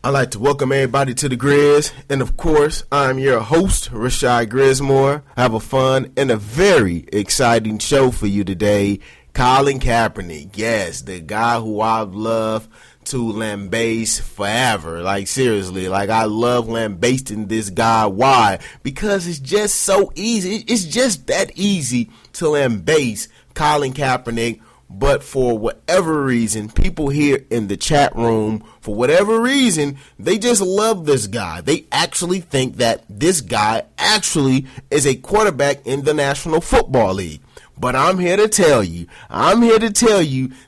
I'd like to welcome everybody to the Grizz, and of course, I'm your host, Rashad Grismore. I have a fun and a very exciting show for you today. Colin Kaepernick, yes, the guy who I've loved to lambaste forever. Like, seriously, like, I love lambasting this guy. Why? Because it's just so easy. It's just that easy to lambaste Colin Kaepernick. But for whatever reason, people here in the chat room, for whatever reason, they just love this guy. They actually think that this guy actually is a quarterback in the National Football League. But I'm here to tell you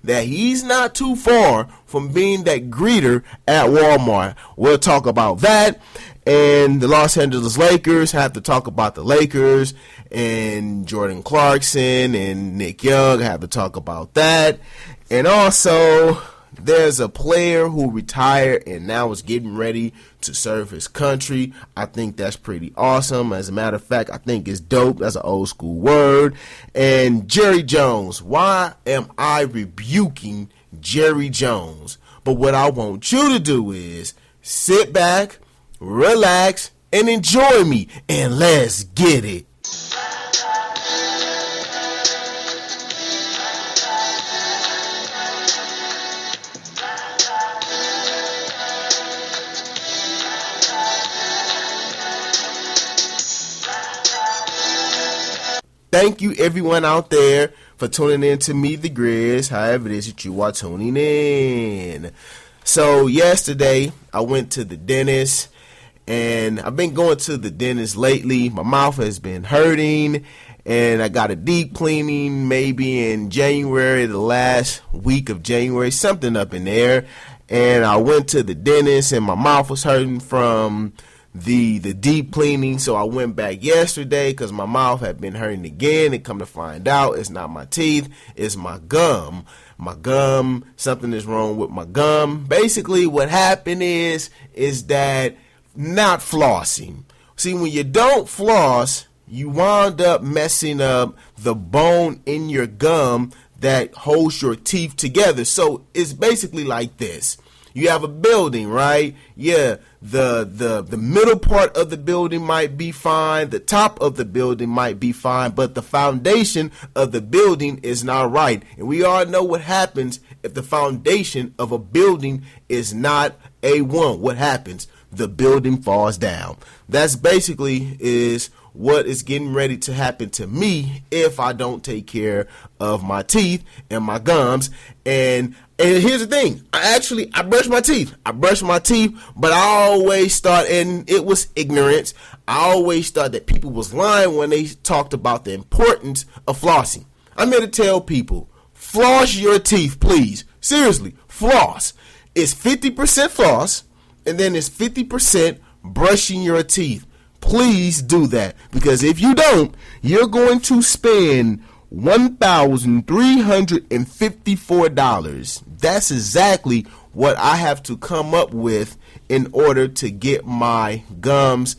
that he's not too far from being that greeter at Walmart. We'll talk about that. And the Los Angeles Lakers, have to talk about the Lakers and Jordan Clarkson and Nick Young, have to talk about that. And also, there's a player who retired and now is getting ready to serve his country. I think that's pretty awesome. As a matter of fact, I think it's dope. That's an old school word. And Jerry Jones. Why am I rebuking Jerry Jones? But what I want you to do is sit back, relax, and enjoy me. And let's get it. Thank you, everyone out there, for tuning in to me, the Grizz, however it is that you are tuning in. So, yesterday, I went to the dentist, and I've been going to the dentist lately. My mouth has been hurting, and I got a deep cleaning maybe in January, the last week of January, something up in there. And I went to the dentist, and my mouth was hurting from the deep cleaning, so I went back yesterday because my mouth had been hurting again, and come to find out it's not my teeth, it's my gum. Something is wrong with my gum. Basically what happened is that not flossing. See, when you don't floss, you wound up messing up the bone in your gum that holds your teeth together. So it's basically like this. You have a building, right? Yeah, the middle part of the building might be fine. The top of the building might be fine, but the foundation of the building is not right. And we all know what happens if the foundation of a building is not A1. What happens? The building falls down. That's basically is what is getting ready to happen to me if I don't take care of my teeth and my gums. And here's the thing. I brush my teeth. But I always thought, and it was ignorance, I always thought that people was lying when they talked about the importance of flossing. I'm here to tell people, floss your teeth, please. Seriously, floss. It's 50% floss, and then it's 50% brushing your teeth. Please do that, because if you don't, you're going to spend $1,354. That's exactly what I have to come up with in order to get my gums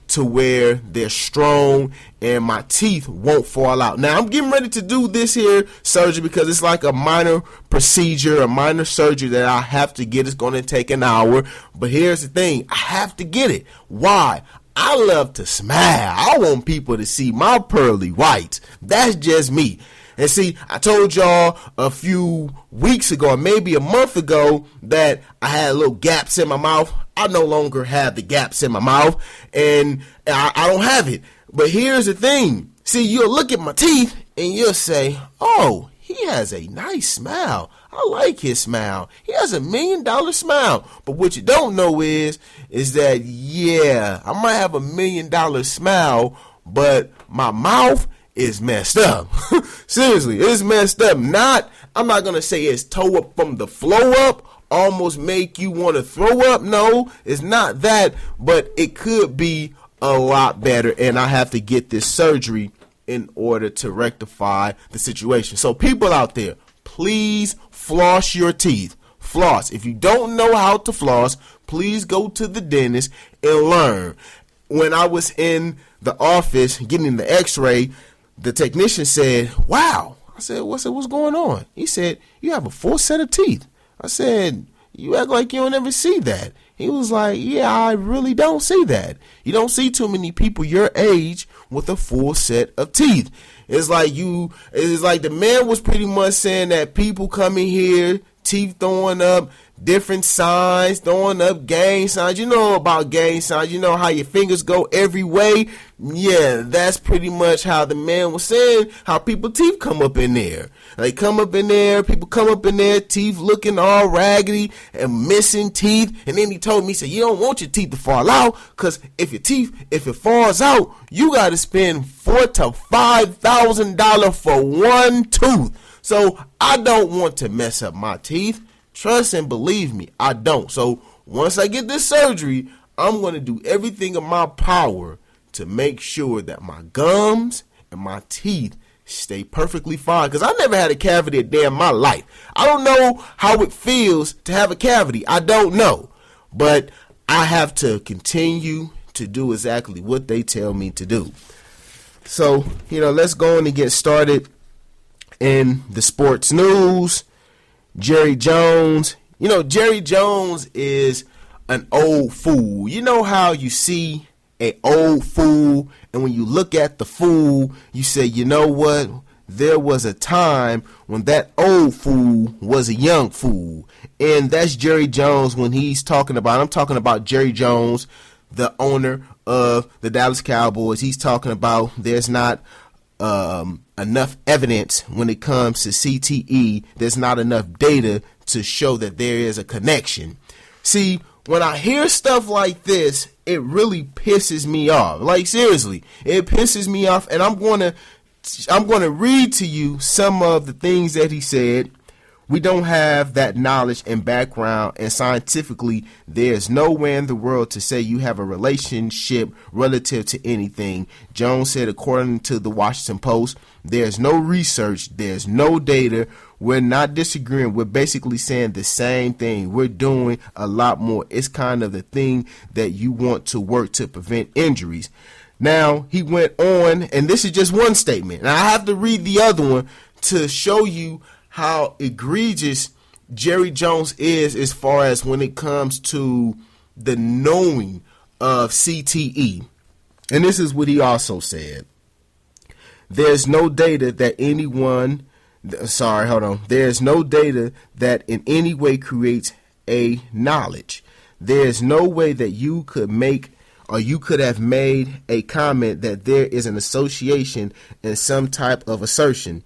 to where they're strong and my teeth won't fall out. Now, I'm getting ready to do this here surgery because it's like a minor procedure, a minor surgery that I have to get. It's going to take an hour. But here's the thing. I have to get it. Why? I love to smile. I want people to see my pearly whites. That's just me. And see, I told y'all a few weeks ago, or maybe a month ago, that I had little gaps in my mouth. I no longer have the gaps in my mouth, and I don't have it. But here's the thing. See, you'll look at my teeth, and you'll say, oh, he has a nice smile. I like his smile. He has $1 million smile. But what you don't know is that, yeah, I might have $1 million smile, but my mouth is messed up. Seriously, it's messed up. I'm not going to say it's toe up from the flow up, almost make you want to throw up. No, it's not that, but it could be a lot better, and I have to get this surgery in order to rectify the situation. So people out there, please floss your teeth. Floss. If you don't know how to floss, please go to the dentist and learn. When I was in the office getting the x-ray, the technician said, wow. I said, what's going on? He said, you have a full set of teeth. I said, You act like you don't ever see that. He was like, yeah, I really don't see that. You don't see too many people your age with a full set of teeth. It's like the man was pretty much saying that people come in here, teeth throwing up, different signs, throwing up gang signs. You know about gang signs. You know how your fingers go every way. Yeah, that's pretty much how the man was saying how people teeth come up in there. They come up in there, people come up in there, teeth looking all raggedy and missing teeth. And then he told me, he said, you don't want your teeth to fall out, because if it falls out, you got to spend $4,000 to $5,000 for one tooth. So I don't want to mess up my teeth. Trust and believe me, I don't. So once I get this surgery, I'm going to do everything in my power to make sure that my gums and my teeth stay perfectly fine. Because I never had a cavity a day in my life. I don't know how it feels to have a cavity. I don't know. But I have to continue to do exactly what they tell me to do. So, let's go on and get started in the sports news. Jerry Jones. Jerry Jones is an old fool. You know how you see an old fool, and when you look at the fool, you say, you know what? There was a time when that old fool was a young fool. And that's Jerry Jones when I'm talking about Jerry Jones, the owner of the Dallas Cowboys. He's talking about there's not enough evidence when it comes to CTE. There's not enough data to show that there is a connection. See, when I hear stuff like this, it really pisses me off. Like, seriously, it pisses me off. And I'm going to read to you some of the things that he said. We don't have that knowledge and background, and scientifically, there's nowhere in the world to say you have a relationship relative to anything. Jones said, according to the Washington Post, there's no research, there's no data. We're not disagreeing. We're basically saying the same thing. We're doing a lot more. It's kind of the thing that you want to work to prevent injuries. Now, he went on, and this is just one statement, and I have to read the other one to show you how egregious Jerry Jones is as far as when it comes to the knowing of CTE. And this is what he also said. There's no data that There's no data that in any way creates a knowledge. There's no way that you could have made a comment that there is an association and some type of assertion.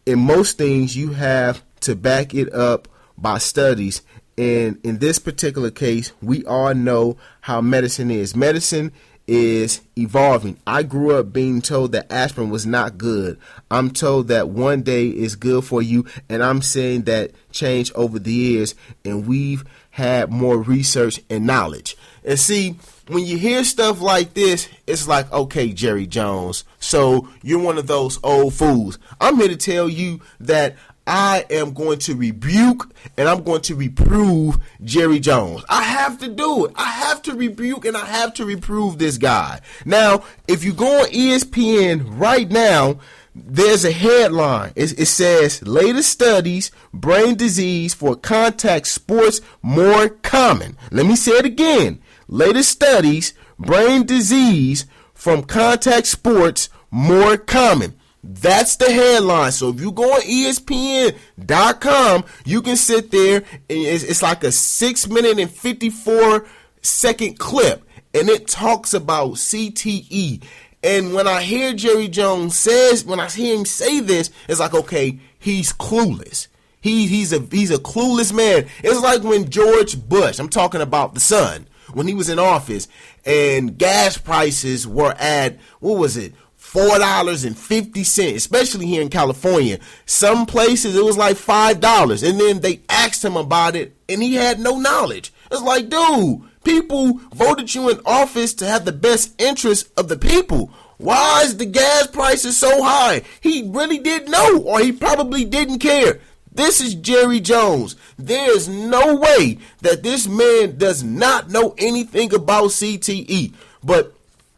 In most things, you have to back it up by studies. And in this particular case, we all know how medicine is. Medicine is evolving. I grew up being told that aspirin was not good. I'm told that one day is good for you. And I'm saying that changed over the years. And we've had more research and knowledge. And see, when you hear stuff like this, it's like, okay, Jerry Jones, so you're one of those old fools. I'm here to tell you that I am going to rebuke and I'm going to reprove Jerry Jones. I have to do it. I have to rebuke and I have to reprove this guy. Now, if you go on ESPN right now, there's a headline. It says, latest studies, brain disease for contact sports more common. Let me say it again. Latest studies, brain disease from contact sports more common. That's the headline. So if you go on ESPN.com, you can sit there and it's like a 6-minute and 54-second clip. And it talks about CTE. And when I hear Jerry Jones when I hear him say this, it's like, okay, he's clueless. He's a clueless man. It's like when George Bush, I'm talking about the son, when he was in office and gas prices were at, $4.50, especially here in California. Some places it was like $5. And then they asked him about it and he had no knowledge. It's like, dude, people voted you in office to have the best interest of the people. Why is the gas prices so high? He really didn't know, or he probably didn't care. This is Jerry Jones. There is no way that this man does not know anything about CTE. But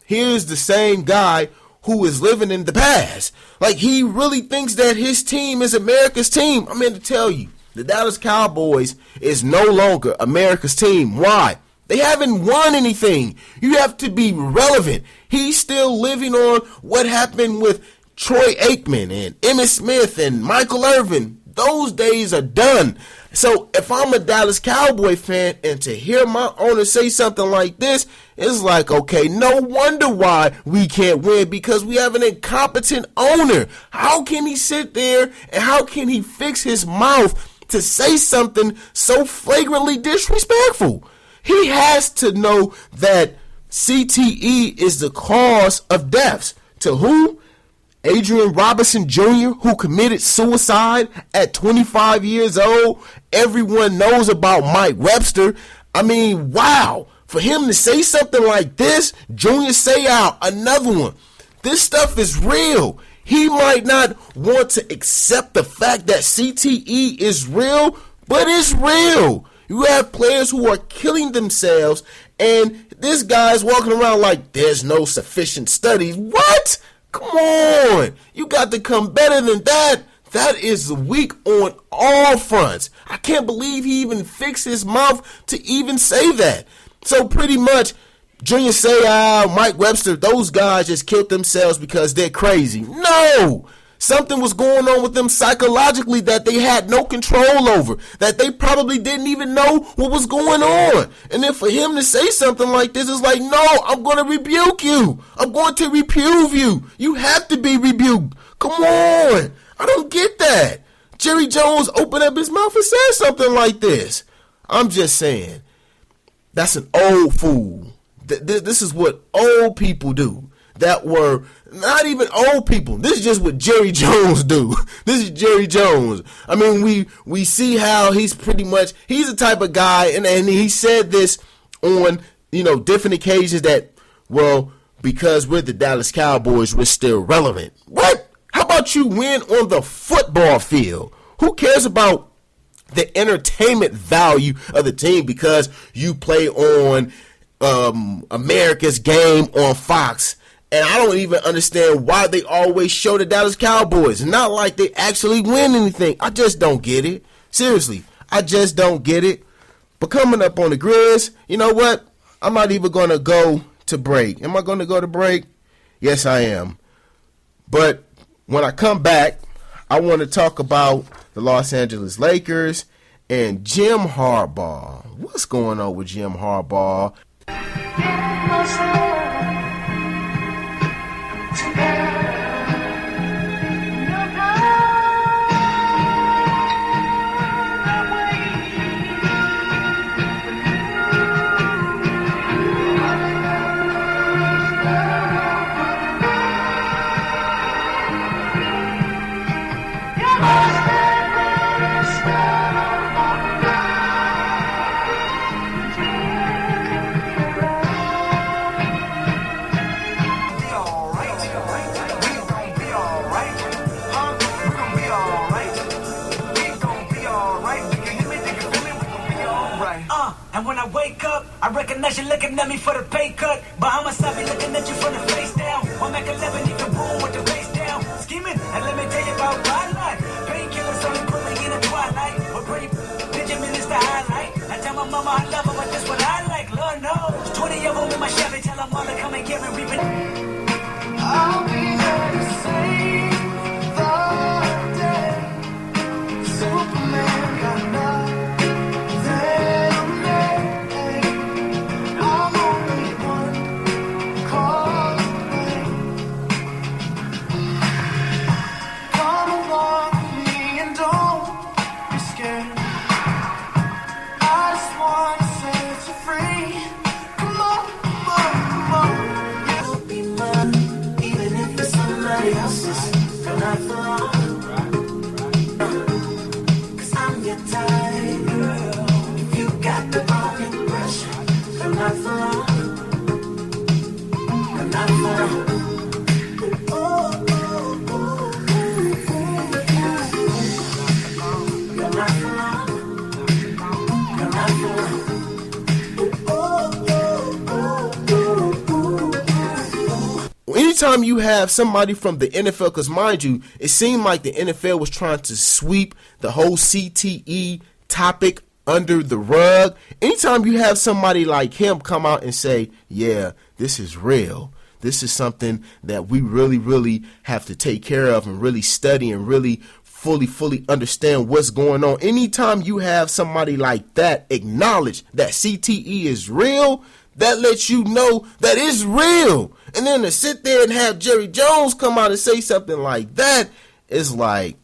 here's the same guy who is living in the past. Like, he really thinks that his team is America's team. I'm here to tell you, The Dallas Cowboys is no longer America's team. Why? They haven't won anything. You have to be relevant. He's still living on what happened with Troy Aikman and Emmitt Smith and Michael Irvin. Those days are done. So if I'm a Dallas Cowboy fan and to hear my owner say something like this, it's like, okay, no wonder why we can't win, because we have an incompetent owner. How can he sit there and how can he fix his mouth to say something so flagrantly disrespectful? He has to know that CTE is the cause of deaths. To who? Adrian Robinson Jr., who committed suicide at 25 years old. Everyone knows about Mike Webster. I mean, wow. For him to say something like this, Junior Seau, another one. This stuff is real. He might not want to accept the fact that CTE is real, but it's real. You have players who are killing themselves, and this guy's walking around like there's no sufficient studies. What? Come on. You got to come better than that. That is weak on all fronts. I can't believe he even fixed his mouth to even say that. So pretty much, Junior Seau, Mike Webster, those guys just killed themselves because they're crazy. No! Something was going on with them psychologically that they had no control over, that they probably didn't even know what was going on. And then for him to say something like this, it's like, no, I'm going to rebuke you. I'm going to reprove you. You have to be rebuked. Come on. I don't get that. Jerry Jones opened up his mouth and said something like this. I'm just saying, that's an old fool. This is what old people do. That were not even old people. This is just what Jerry Jones do. This is Jerry Jones. I mean, we see how he's pretty much, he's the type of guy, and he said this on, different occasions that, well, because we're the Dallas Cowboys, we're still relevant. What? How about you win on the football field? Who cares about the entertainment value of the team because you play on America's Game on Fox? And I don't even understand why they always show the Dallas Cowboys. Not like they actually win anything. I just don't get it. Seriously, I just don't get it. But coming up on the Grizz, you know what? I'm not even going to go to break. Am I going to go to break? Yes, I am. But when I come back, I want to talk about the Los Angeles Lakers and Jim Harbaugh. What's going on with Jim Harbaugh? And when I wake up, I recognize you looking at me for the pay cut. Bahamas, I be looking at you from the face down. One Mac 11, you can room with the face down. Scheming, and let me tell you about my life. Painkillers only put me in the twilight. But pretty Benjamin is the highlight. I tell my mama I love her, but that's what I like. Lord knows, 20 of them in my Chevy. Tell them all to come and get me reaping. I'll be there to save the day. Superman got nothing. anytime you have somebody from the NFL, because mind you, it seemed like the NFL was trying to sweep the whole CTE topic under the rug. Anytime you have somebody like him come out and say, yeah, this is real. This is something that we really, really have to take care of and really study and really fully understand what's going on. Anytime you have somebody like that acknowledge that CTE is real, that lets you know that it's real. And then to sit there and have Jerry Jones come out and say something like that is like,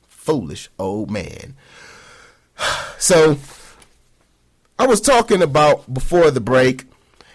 foolish old man. So I was talking about before the break,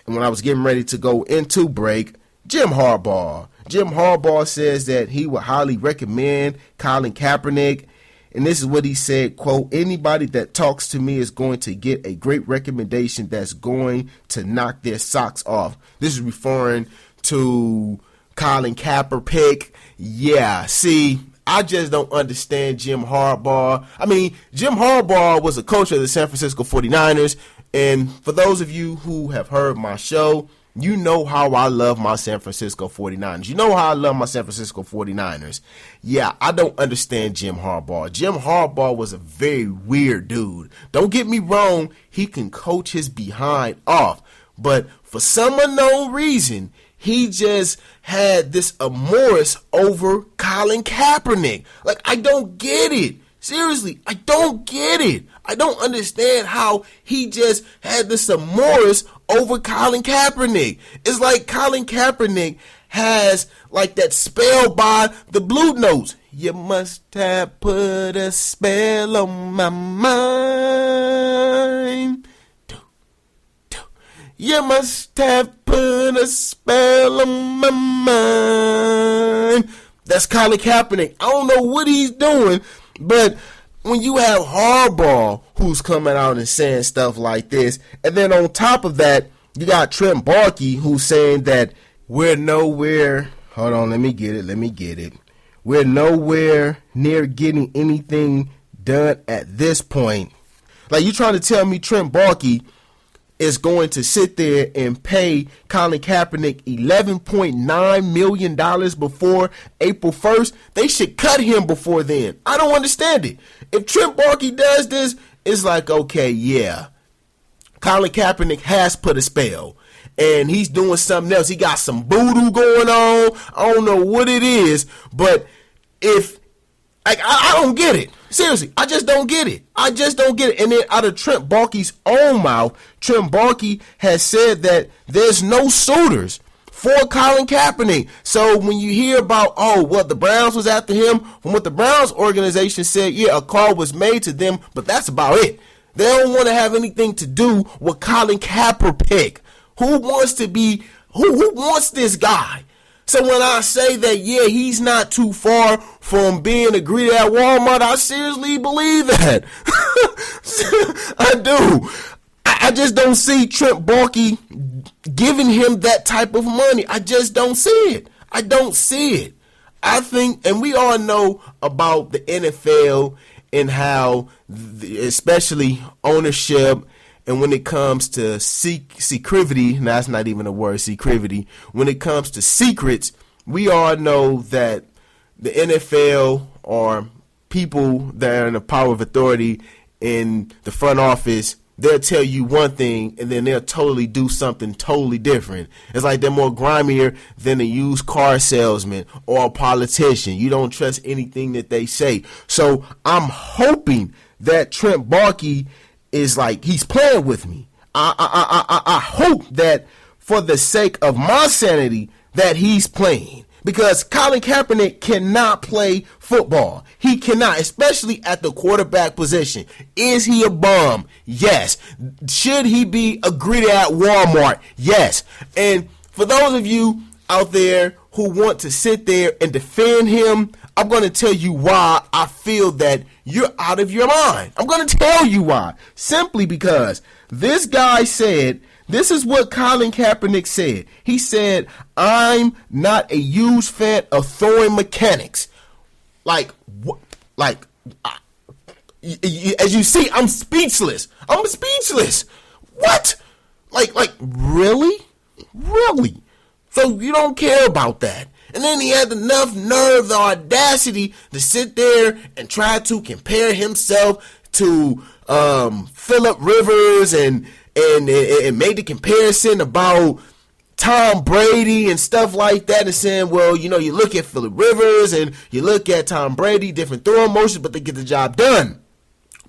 and when I was getting ready to go into break, Jim Harbaugh. Jim Harbaugh says that he would highly recommend Colin Kaepernick. And this is what he said, quote, anybody that talks to me is going to get a great recommendation that's going to knock their socks off. This is referring to Colin Kaepernick. Yeah, see, I just don't understand Jim Harbaugh. I mean, Jim Harbaugh was a coach of the San Francisco 49ers. And for those of you who have heard my show, you know how I love my San Francisco 49ers. You know how I love my San Francisco 49ers. Yeah, I don't understand Jim Harbaugh. Jim Harbaugh was a very weird dude. Don't get me wrong, he can coach his behind off. But for some unknown reason, he just had this amours over Colin Kaepernick. Like, I don't get it. Seriously, I don't get it. I don't understand how he just had this amours over Colin Kaepernick. It's like Colin Kaepernick has like that spell by the Blue Notes. You must have put a spell on my mind. You must have put a spell on my mind. That's Colin Kaepernick. I don't know what he's doing, but when you have Harbaugh who's coming out and saying stuff like this, and then on top of that, you got Trent Baalke who's saying that we're nowhere. Hold on, let me get it. We're nowhere near getting anything done at this point. Like, you trying to tell me Trent Baalke is going to sit there and pay Colin Kaepernick $11.9 million before April 1st. They should cut him before then. I don't understand it. If Trent Baalke does this, it's like, okay, yeah, Colin Kaepernick has put a spell, and he's doing something else. He got some voodoo going on. I don't know what it is, but if I don't get it. Seriously, I just don't get it. And then out of Trent Baalke's own mouth, Trent Baalke has said that there's no suitors for Colin Kaepernick. So when you hear about, the Browns was after him, from what the Browns organization said, yeah, a call was made to them, but that's about it. They don't want to have anything to do with Colin Kaepernick. Who wants this guy? So when I say that, yeah, he's not too far from being a greeter at Walmart, I seriously believe that. I do. I just don't see Trent Baalke giving him that type of money. I just don't see it. I don't see it. I think, and we all know about the NFL and how, especially ownership, and when it comes to secrecy, that's not even a word, secrecy. When it comes to secrets, we all know that the NFL or people that are in the power of authority in the front office, they'll tell you one thing and then they'll totally do something totally different. It's like they're more grimier than a used car salesman or a politician. You don't trust anything that they say. So I'm hoping that Trent Baalke is like, he's playing with me. I hope that for the sake of my sanity that he's playing, because Colin Kaepernick cannot play football. He cannot, especially at the quarterback position. Is he a bum? Yes. Should he be a greeter at Walmart? Yes. And for those of you out there who want to sit there and defend him, I'm going to tell you why I feel that you're out of your mind. I'm going to tell you why. Simply because this guy said, this is what Colin Kaepernick said. He said, I'm not a huge fan of throwing mechanics. As you see, I'm speechless. What? Like, really? Really? So you don't care about that. And then he had enough nerve, the audacity to sit there and try to compare himself to Phillip Rivers and made the comparison about Tom Brady and stuff like that, and saying, well, you look at Phillip Rivers and you look at Tom Brady, different throwing motions, but they get the job done.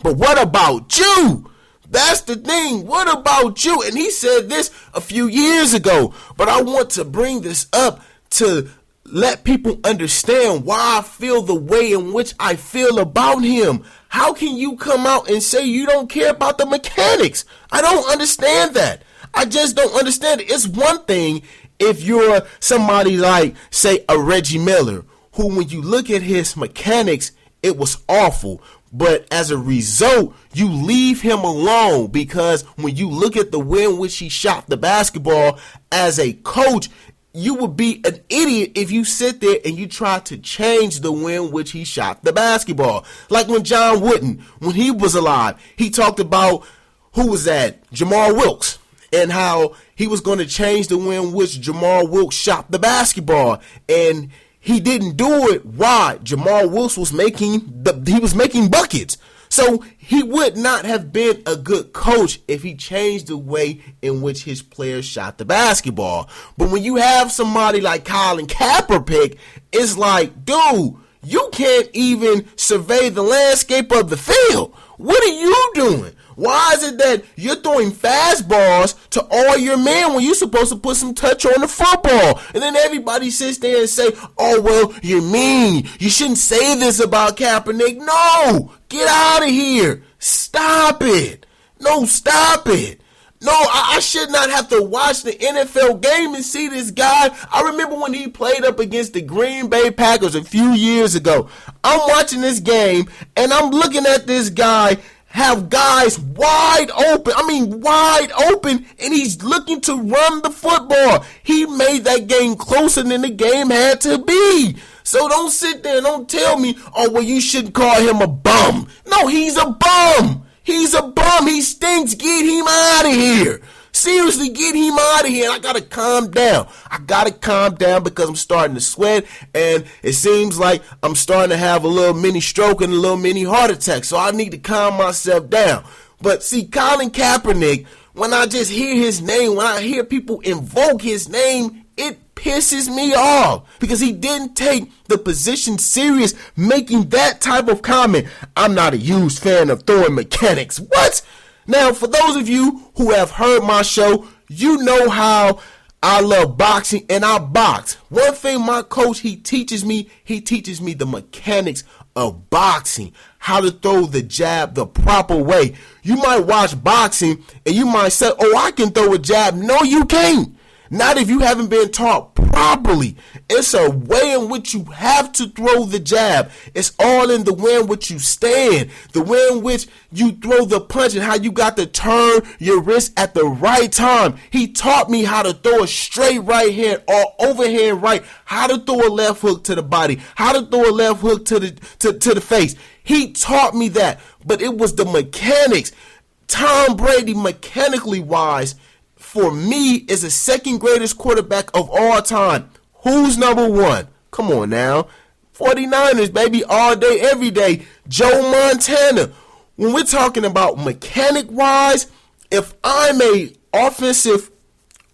But what about you? That's the thing. What about you? And he said this a few years ago, but I want to bring this up to let people understand why I feel the way in which I feel about him. How can you come out and say you don't care about the mechanics? I don't understand that. I just don't understand it. It's one thing if you're somebody like, say, a Reggie Miller, who when you look at his mechanics, it was awful. But as a result, you leave him alone, because when you look at the way in which he shot the basketball as a coach, you would be an idiot if you sit there and you try to change the way in which he shot the basketball. Like when John Wooden, when he was alive, he talked about, who was that? Jamal Wilkes, and how he was going to change the way in which Jamal Wilkes shot the basketball. And he didn't do it. Why? Jamal Wilkes was making buckets. So he would not have been a good coach if he changed the way in which his players shot the basketball. But when you have somebody like Colin Kaepernick, it's like, dude, you can't even survey the landscape of the field. What are you doing? Why is it that you're throwing fastballs to all your men when you're supposed to put some touch on the football? And then everybody sits there and say, oh, well, you're mean. You shouldn't say this about Kaepernick. No, get out of here. Stop it. No, stop it. No, I should not have to watch the NFL game and see this guy. I remember when he played up against the Green Bay Packers a few years ago. I'm watching this game, and I'm looking at this guy have guys wide open, and he's looking to run the football. He made that game closer than the game had to be. So don't sit there and don't tell me, oh, well, you shouldn't call him a bum. No, he's a bum. He's a bum. He stinks. Get him out of here. Seriously, get him out of here. I got to calm down. Because I'm starting to sweat, and it seems like I'm starting to have a little mini stroke and a little mini heart attack. So I need to calm myself down. But see, Colin Kaepernick, when I just hear his name, when I hear people invoke his name, it pisses me off, because he didn't take the position serious making that type of comment. I'm not a huge fan of throwing mechanics. What? Now, for those of you who have heard my show, you know how I love boxing, and I box. One thing my coach, he teaches me the mechanics of boxing, how to throw the jab the proper way. You might watch boxing and you might say, oh, I can throw a jab. No, you can't. Not if you haven't been taught properly. It's a way in which you have to throw the jab. It's all in the way in which you stand, the way in which you throw the punch, and how you got to turn your wrist at the right time. He taught me how to throw a straight right hand or overhand right, how to throw a left hook to the body, how to throw a left hook to the face. He taught me that, but it was the mechanics. Tom Brady, mechanically wise, for me, is the second greatest quarterback of all time. Who's number one? Come on now. 49ers, baby, all day, every day. Joe Montana. When we're talking about mechanic-wise, if I'm a offensive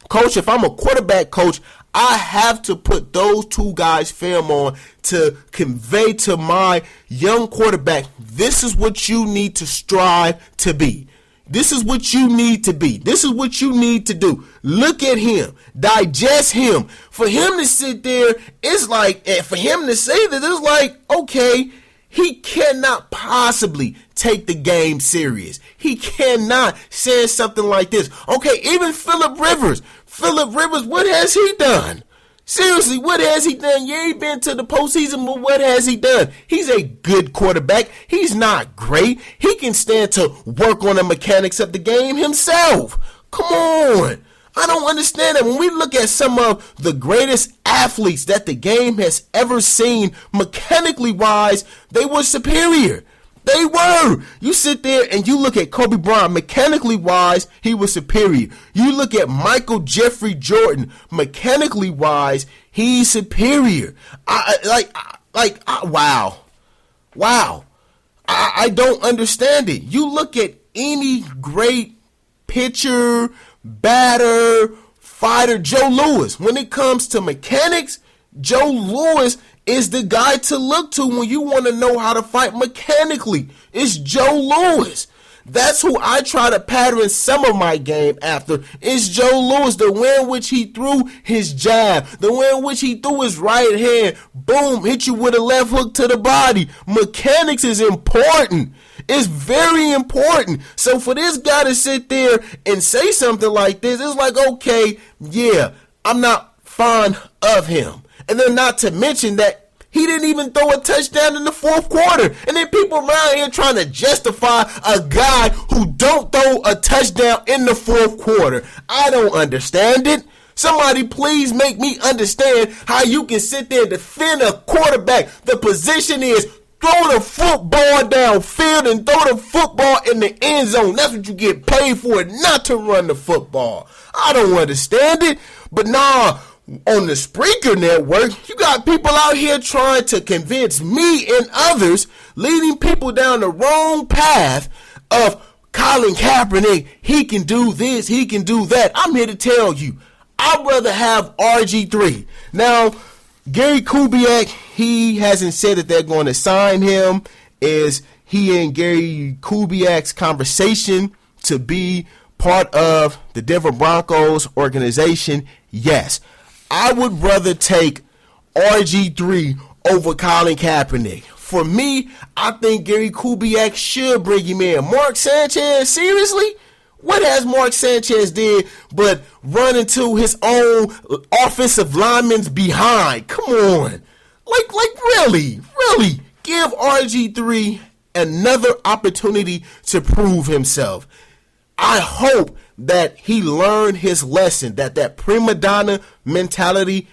coach, if I'm a quarterback coach, I have to put those two guys' film on to convey to my young quarterback, this is what you need to strive to be. This is what you need to be. This is what you need to do. Look at him. Digest him. For him to sit there, it's like, and for him to say that, it's like, okay, he cannot possibly take the game serious. He cannot say something like this. Okay, even Phillip Rivers, what has he done? Seriously, what has he done? Yeah, he been to the postseason, but what has he done? He's a good quarterback. He's not great. He can stand to work on the mechanics of the game himself. Come on. I don't understand that. When we look at some of the greatest athletes that the game has ever seen, mechanically wise, they were superior. They were. You sit there and you look at Kobe Bryant, mechanically wise, he was superior. You look at Michael Jeffrey Jordan, mechanically wise, he's superior. Wow. I don't understand it. You look at any great pitcher, batter, fighter, Joe Louis. When it comes to mechanics, Joe Louis is the guy to look to when you want to know how to fight mechanically. It's Joe Louis. That's who I try to pattern some of my game after. It's Joe Louis, the way in which he threw his jab, the way in which he threw his right hand, boom, hit you with a left hook to the body. Mechanics is important. It's very important. So for this guy to sit there and say something like this, it's like, okay, yeah, I'm not fond of him. And then not to mention that he didn't even throw a touchdown in the fourth quarter. And then people around here trying to justify a guy who don't throw a touchdown in the fourth quarter. I don't understand it. Somebody please make me understand how you can sit there and defend a quarterback. The position is throw the football downfield and throw the football in the end zone. That's what you get paid for, not to run the football. I don't understand it. But nah, on the Spreaker Network, you got people out here trying to convince me and others, leading people down the wrong path of Colin Kaepernick. He can do this, he can do that. I'm here to tell you, I'd rather have RG3. Now, Gary Kubiak, he hasn't said that they're going to sign him. Is he and Gary Kubiak's conversation to be part of the Denver Broncos organization? Yes. I would rather take RG3 over Colin Kaepernick. For me, I think Gary Kubiak should bring him in. Mark Sanchez, seriously? What has Mark Sanchez did but run into his own offensive lineman's behind? Come on. Like really? Give RG3 another opportunity to prove himself. I hope that he learned his lesson, that prima donna mentality,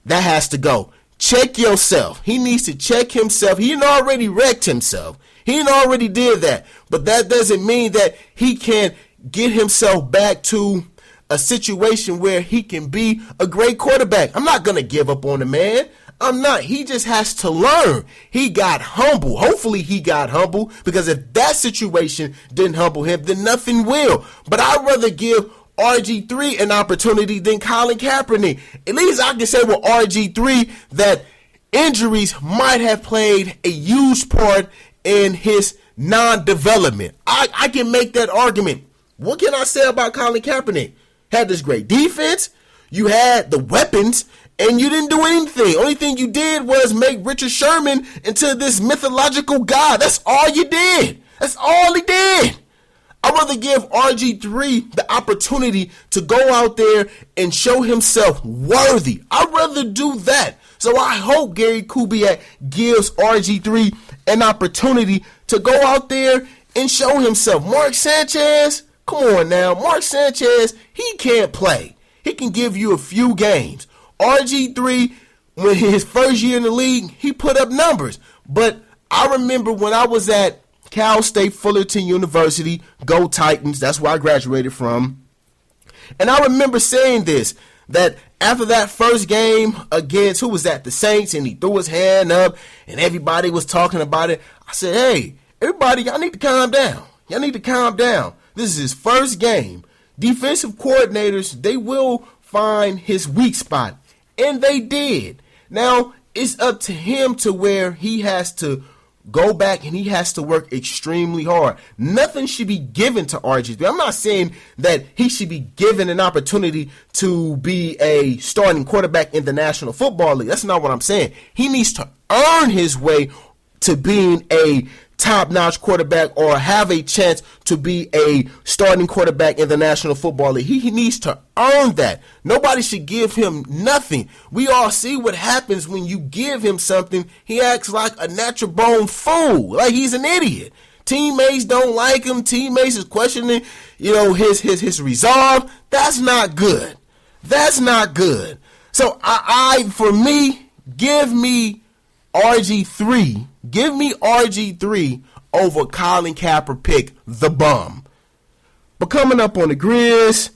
that has to go. Check yourself. He needs to check himself. He already wrecked himself. He already did that. But that doesn't mean that he can get himself back to a situation where he can be a great quarterback. I'm not going to give up on the man. I'm not. He just has to learn. He got humble. Hopefully he got humble, because if that situation didn't humble him, then nothing will. But I'd rather give RG3 an opportunity than Colin Kaepernick. At least I can say with RG3 that injuries might have played a huge part in his non-development. I can make that argument. What can I say about Colin Kaepernick? Had this great defense. You had the weapons. And you didn't do anything. Only thing you did was make Richard Sherman into this mythological god. That's all you did. That's all he did. I'd rather give RG3 the opportunity to go out there and show himself worthy. I'd rather do that. So I hope Gary Kubiak gives RG3 an opportunity to go out there and show himself. Mark Sanchez, come on now. Mark Sanchez, he can't play. He can give you a few games. RG3, when his first year in the league, he put up numbers. But I remember when I was at Cal State Fullerton University, go Titans, that's where I graduated from. And I remember saying this, that after that first game against, who was that, the Saints, and he threw his hand up and everybody was talking about it. I said, hey, everybody, y'all need to calm down. Y'all need to calm down. This is his first game. Defensive coordinators, they will find his weak spot. And they did. Now, it's up to him to where he has to go back and he has to work extremely hard. Nothing should be given to RG3. I'm not saying that he should be given an opportunity to be a starting quarterback in the National Football League. That's not what I'm saying. He needs to earn his way to being a top-notch quarterback or have a chance to be a starting quarterback in the National Football League. He needs to earn that. Nobody should give him nothing. We all see what happens when you give him something. He acts like a natural-born fool, like he's an idiot. Teammates don't like him. Teammates is questioning, his resolve. That's not good. That's not good. So for me, give me RG3. Give me RG3 over Colin Kaepernick, the bum. But coming up on the Grizz,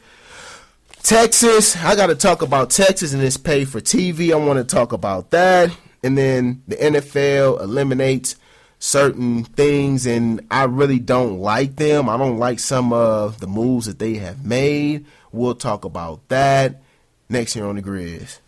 Texas, I got to talk about Texas and its pay for TV. I want to talk about that. And then the NFL eliminates certain things, and I really don't like them. I don't like some of the moves that they have made. We'll talk about that next year on the Grizz.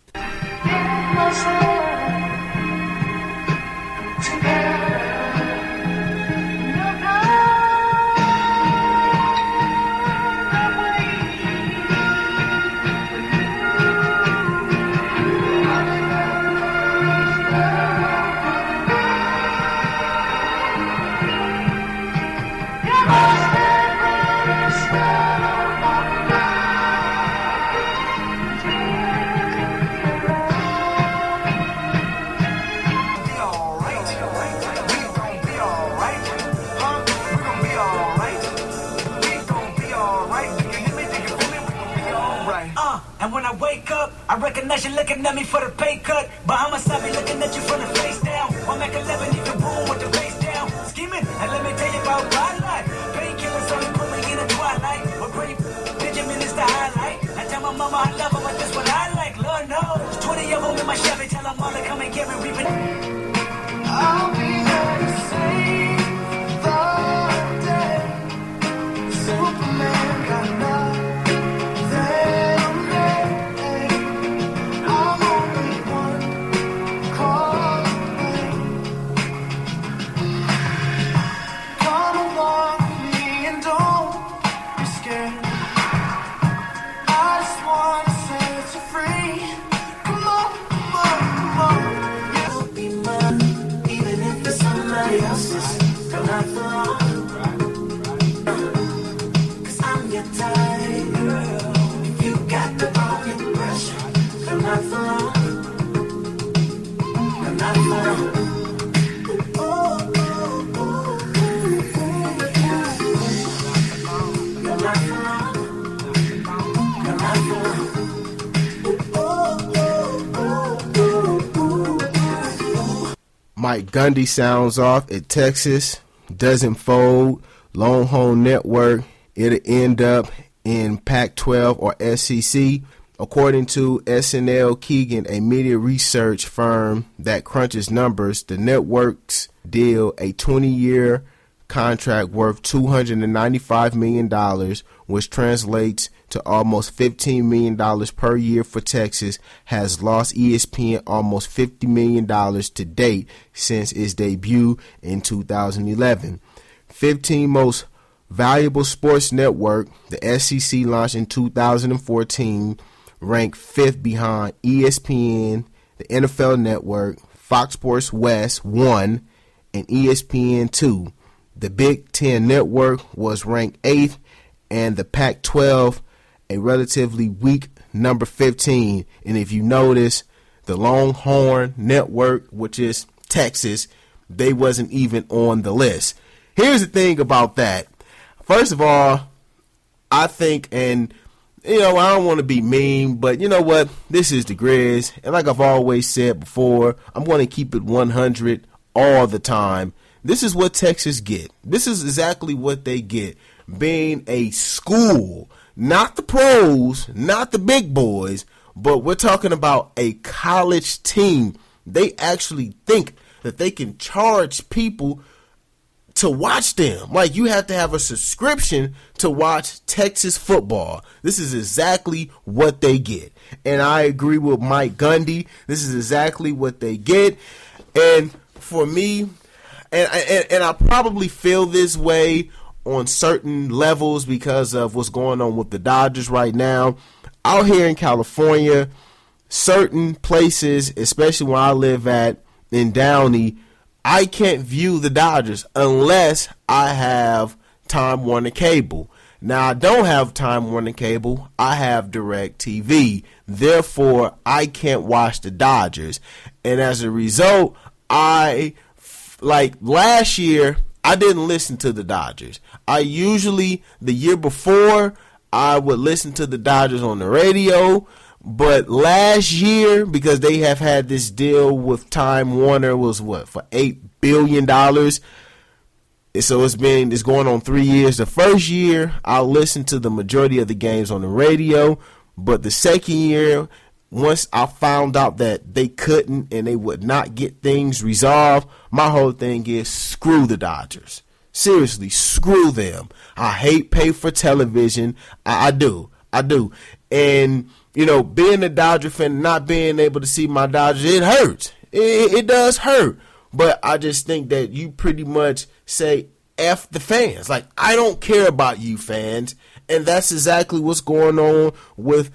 And when I wake up, I recognize you looking at me for the pay cut. Bahamas, I be looking at you from the face down. One Mac 11, you can boom with the face down. Scheming, and let me tell you about my life. Painkillers only put me in the twilight. But pretty Benjamin is the highlight. I tell my mama I love her, but this what I like. Lord knows, 20 of them in my Chevy. Tell them all to come and get me reaping. I'll be there to save the day. Superman got nothing. Mike Gundy sounds off at Texas, doesn't fold. Longhorn Network, it'll end up in Pac-12 or SEC. According to SNL Keegan, a media research firm that crunches numbers, the network's deal a 20-year contract worth $295 million, which translates to almost $15 million per year for Texas, has lost ESPN almost $50 million to date since its debut in 2011. 15 most valuable sports network, the SEC launched in 2014, ranked 5th behind ESPN, the NFL Network, Fox Sports West 1, and ESPN 2. The Big Ten Network was ranked 8th, and the Pac-12 a relatively weak number 15. And if you notice, the Longhorn Network, which is Texas, they wasn't even on the list. Here's the thing about that. First of all, I think, and I don't want to be mean, but you know what? This is the Grizz, and like I've always said before, I'm going to keep it 100 all the time. This is what Texas get. This is exactly what they get. Being a school, not the pros, not the big boys, but we're talking about a college team. They actually think that they can charge people to watch them. Like, you have to have a subscription to watch Texas football. This is exactly what they get. And I agree with Mike Gundy. This is exactly what they get. And for me, and I probably feel this way on certain levels because of what's going on with the Dodgers right now. Out here in California, certain places, especially where I live at in Downey, I can't view the Dodgers unless I have Time Warner Cable. Now, I don't have Time Warner Cable. I have DirecTV. Therefore, I can't watch the Dodgers. And as a result, last year, I didn't listen to the Dodgers. I usually, the year before, I would listen to the Dodgers on the radio. But last year, because they have had this deal with Time Warner, was for $8 billion. So it's going on 3 years. The first year, I listened to the majority of the games on the radio, but the second year, once I found out that they couldn't and they would not get things resolved, my whole thing is screw the Dodgers. Seriously, screw them. I hate pay for television. I do. And, being a Dodger fan, not being able to see my Dodgers, it hurts. It does hurt. But I just think that you pretty much say, F the fans. Like, I don't care about you fans. And that's exactly what's going on with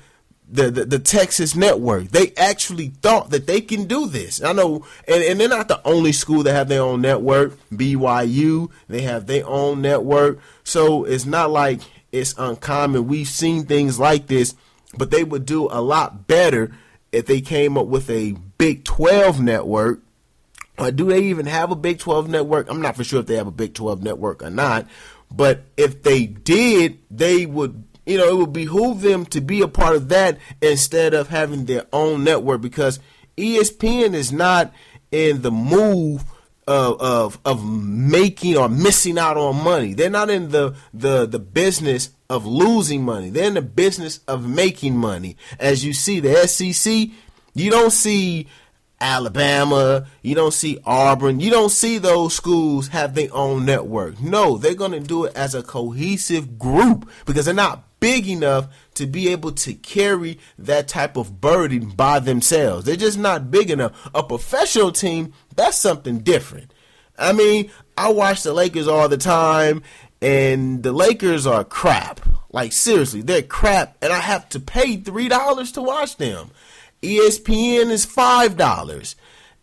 the Texas network. They actually thought that they can do this. I know, and they're not the only school that have their own network. BYU, they have their own network. So it's not like it's uncommon. We've seen things like this, but they would do a lot better if they came up with a Big 12 network. Or do they even have a Big 12 network? I'm not for sure if they have a Big 12 network or not. But if they did, they would, it would behoove them to be a part of that instead of having their own network, because ESPN is not in the move of making or missing out on money. They're not in the business of losing money. They're in the business of making money. As you see, the SEC, you don't see Alabama, you don't see Auburn, you don't see those schools have their own network. No, they're going to do it as a cohesive group because they're not big enough to be able to carry that type of burden by themselves. They're just not big enough. A professional team, that's something different. I mean, I watch the Lakers all the time, and the Lakers are crap. Like, seriously, they're crap, and I have to pay $3 to watch them. ESPN is $5.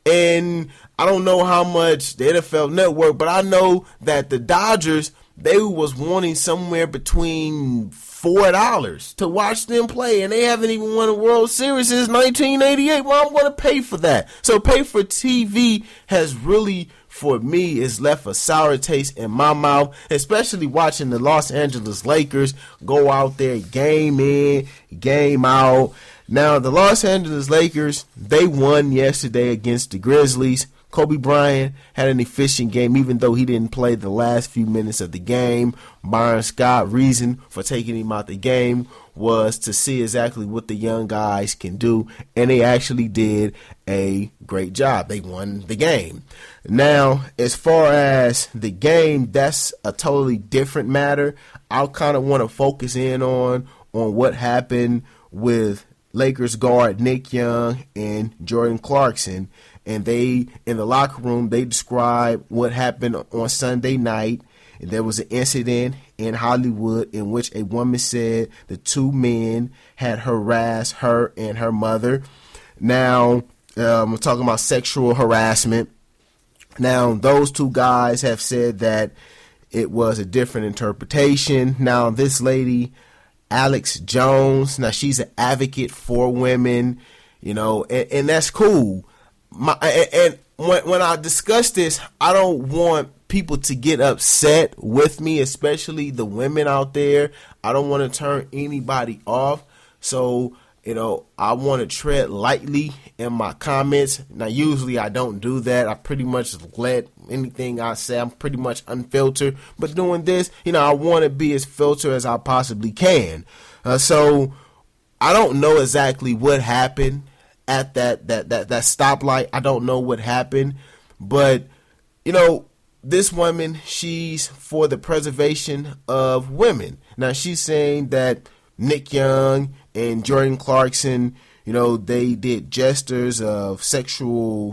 And I don't know how much the NFL Network, but I know that the Dodgers, they was wanting somewhere between $4 to watch them play, and they haven't even won a World Series since 1988. Well, I'm going to pay for that. So pay for TV has really, for me, is left a sour taste in my mouth, especially watching the Los Angeles Lakers go out there game in, game out. Now, the Los Angeles Lakers, they won yesterday against the Grizzlies. Kobe Bryant had an efficient game, even though he didn't play the last few minutes of the game. Byron Scott's reason for taking him out the game was to see exactly what the young guys can do, and they actually did a great job. They won the game. Now, as far as the game, that's a totally different matter. I kind of want to focus in on what happened with Lakers guard Nick Young and Jordan Clarkson, and they, in the locker room, they described what happened on Sunday night. And there was an incident in Hollywood in which a woman said the two men had harassed her and her mother. Now, we're talking about sexual harassment. Now, those two guys have said that it was a different interpretation. Now, this lady, Alex Jones, now she's an advocate for women, and that's cool. And when I discuss this, I don't want people to get upset with me, especially the women out there. I don't want to turn anybody off. So, I want to tread lightly in my comments. Now, usually I don't do that. I pretty much let anything I say, I'm pretty much unfiltered. But doing this, I want to be as filtered as I possibly can. So I don't know exactly what happened at that stoplight. I don't know what happened. But, this woman, she's for the preservation of women. Now, she's saying that Nick Young and Jordan Clarkson, they did sexual